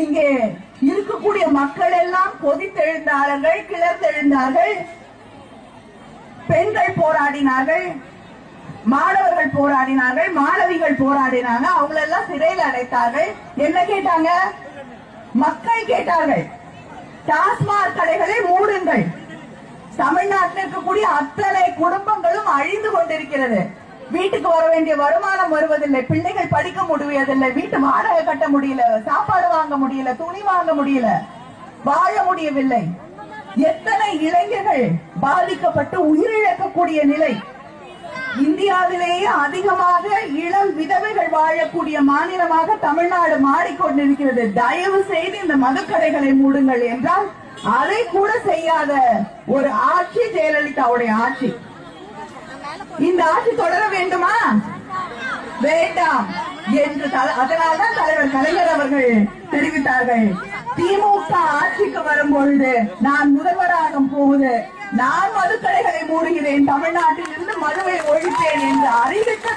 இங்கே இருக்கக்கூடிய மக்கள் எல்லாம் கொதித்தெழுந்தார்கள், கிளர்ந்தெழுந்தார்கள். பெண்கள் போராடினார்கள், மாணவர்கள் போராடினார்கள், மாணவிகள் போராடினாங்க. அவங்களெல்லாம் சிறையில் அடைத்தார்கள். என்ன கேட்டாங்க? மக்கள் கேட்டார்கள், டாஸ்மாக் கடைகளை மூடுங்கள். தமிழ்நாட்டில் இருக்கக்கூடிய அத்தனை குடும்பங்களும் அழிந்து கொண்டிருக்கிறது. வீட்டுக்கு வர வேண்டிய வருமானம் வருவதில்லை, பிள்ளைகள் படிக்க முடியவில்லை, வீட்டு வாடகை கட்ட முடியல, சாப்பாடு வாங்க முடியல, துணி வாங்க முடியல, வாழ முடியவில்லை. எத்தனை இளைஞர்கள் பாதிக்கப்பட்டு உயிரிழக்கக்கூடிய நிலை. இந்தியாவிலேயே அதிகமாக இளம் விதவைகள் வாழக்கூடிய மாநிலமாக தமிழ்நாடு மாறிக்கொண்டிருக்கிறது. தயவு செய்து இந்த மதுக்கடைகளை மூடுங்கள் என்றால் அதை கூட செய்யாத ஒரு ஆட்சி ஜெயலலிதாவுடைய ஆட்சி. இந்த ஆட்சி தொடர வேண்டுமா? வேண்டாம் என்று அதனால்தான் தலைவர் கலைஞர் அவர்கள் தெரிவித்தார்கள், திமுக ஆட்சிக்கு வரும் பொழுது நான் முதல்வராக போகுது, நான் மதுக்கடைகளை மூடுகிறேன், தமிழ்நாட்டில் இருந்து மதுவை ஒழிப்பேன் என்று அறிவித்த